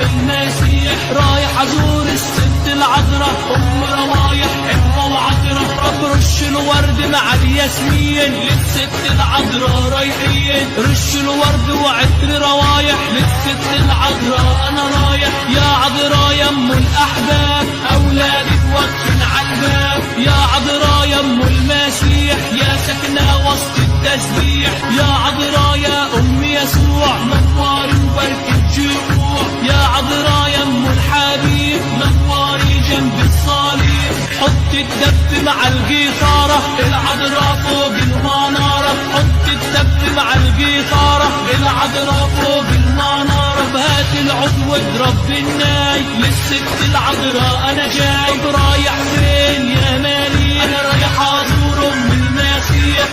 المسيح رايح ازور الست العذراء ام روايح حلوه وعطره رش الورد مع الياسمين للست العذراء رايحين رش الورد وعطر روايح للست العذراء انا رايح يا عذراء يا ام الاحباب اولادك واقفين على الباب يا عذراء يا ام المسيح يا ساكنه وسط التسبيح يا عذراء يا ام يسوع نواري وبركة جوع يا عذراء يا ام الحبيب نواري جنب الصليب حط الدف مع الجيثارة العذراء فوق المنارة حط الدف مع الجيثارة العذراء فوق المنارة هات العود واضرب بالناي للست العذراء انا جاي رايح فين يا مالي انا رايح ازور ام المسيح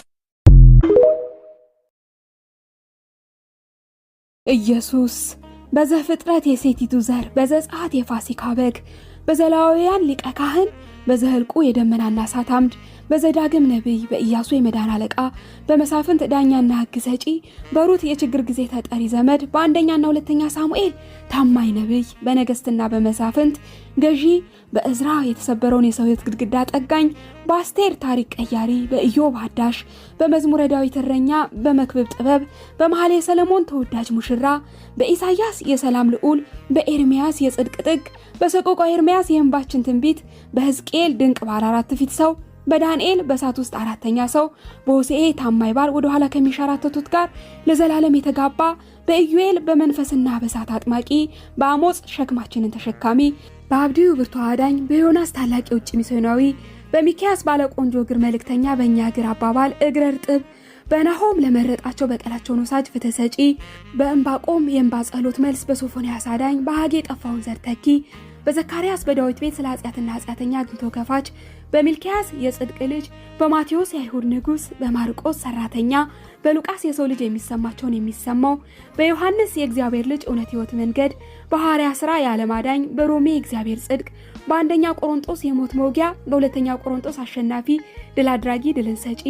ኢየሱስ በዘፍጥረት የሴቲቱ ዘር በዘጸአት የፋሲካ በግ በዘሌዋውያን ሊቀ ካህን በዘህልቁ የደመናና እሳት አምድ በዘዳግም ነብይ በኢያሱ የመዳን አለቃ በመሳፍንት ዳኛና ሕግ ሰጪ በሩት የችግር ጊዜ ተጠሪ ዘመድ በአንደኛና ሁለተኛ ሳሙኤል ታማኝ ነብይ በነገስትና በመሳፍንት ገዢ በእዝራ የተሰበረውን የሰው ሕይወት ግድግዳ ጠጋኝ በአስቴር ታሪክ ቀያሪ በኢዮብ አዳሽ በመዝሙረ ዳዊት እረኛ በመክብብ ጥበብ በመኃልየ ሰለሞን ተወዳጅ ሙሽራ በኢሳይያስ የሰላም ልዑል በኤርሚያስ የጽድቅ ጥግ በሰቆቃወ ኤርሚያስ የእንባችን ትንቢት በሕዝቅኤል ድንቅ ባለ አራት ፊት ሰው በዳንኤል በእሳት ውስጥ አራተኛ ሰው በሆሴዕ ታማኝ ባል ወደ ኋላ ከሚሻራተቱት ጋር ለዘላለም የተጋባ በኢዩኤል በመንፈስና በእሳት አጥማቂ በአሞጽ ሸክማችንን ተሸካሚ በአብድዩ ብርቱ አዳኝ በዮናስ ታላቅ የውጭ ሚስዮናዊ በሚክያስ ባለ ቆንጆ እግር መልእክተኛ በእኛ እግር አባባል እግረ እርጥብ በናሆም ለመረጣቸው በቀላቸውን ወሳጅ ፍትህ ሰጪ በእንባቆም የእንባ ጸሎት መልስ በሶፎንያስ አዳኝ በሐጌ ጠፋውን ዘር ተኪ በዘካርያስ በዳዊት ቤት ስለ ኃጢአትና ኃጢአተኛ አግኝቶ ከፋች በሚልኪያስ የጽድቅ ልጅ በማቴዎስ የአይሁድ ንጉስ በማርቆስ ሰራተኛ በሉቃስ የሰው ልጅ የሚሰማቸውን የሚሰማው በዮሐንስ የእግዚአብሔር ልጅ እውነት ሕይወት መንገድ በሐዋርያ ሥራ የዓለም አዳኝ በሮሜ የእግዚአብሔር ጽድቅ በአንደኛ ቆሮንጦስ የሞት መውጊያ በሁለተኛ ቆሮንጦስ አሸናፊ ድል አድራጊ ድልን ሰጪ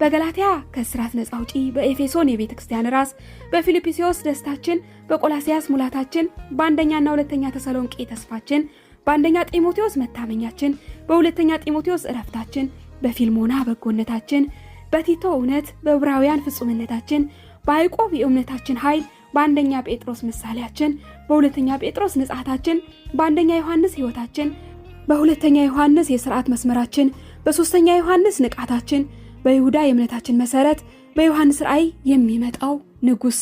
በገላትያ ከእስራት ነፃ አውጪ በኤፌሶን የቤተ ክርስቲያን ራስ በፊልጵስዩስ ደስታችን በቆላስያስ ሙላታችን በአንደኛና ሁለተኛ ተሰሎንቄ ተስፋችን በአንደኛ ጢሞቴዎስ መታመኛችን በሁለተኛ ጢሞቴዎስ ዕረፍታችን በፊልሞና በጎነታችን በቲቶ እውነት በዕብራውያን ፍጹምነታችን በያዕቆብ የእምነታችን ኃይል በአንደኛ ጴጥሮስ ምሳሌያችን በሁለተኛ ጴጥሮስ ንጻታችን በአንደኛ ዮሐንስ ሕይወታችን በሁለተኛ ዮሐንስ የሥርዓት መስመራችን በሶስተኛ ዮሐንስ ንቃታችን በይሁዳ የእምነታችን መሰረት በዮሐንስ ራእይ የሚመጣው ንጉስ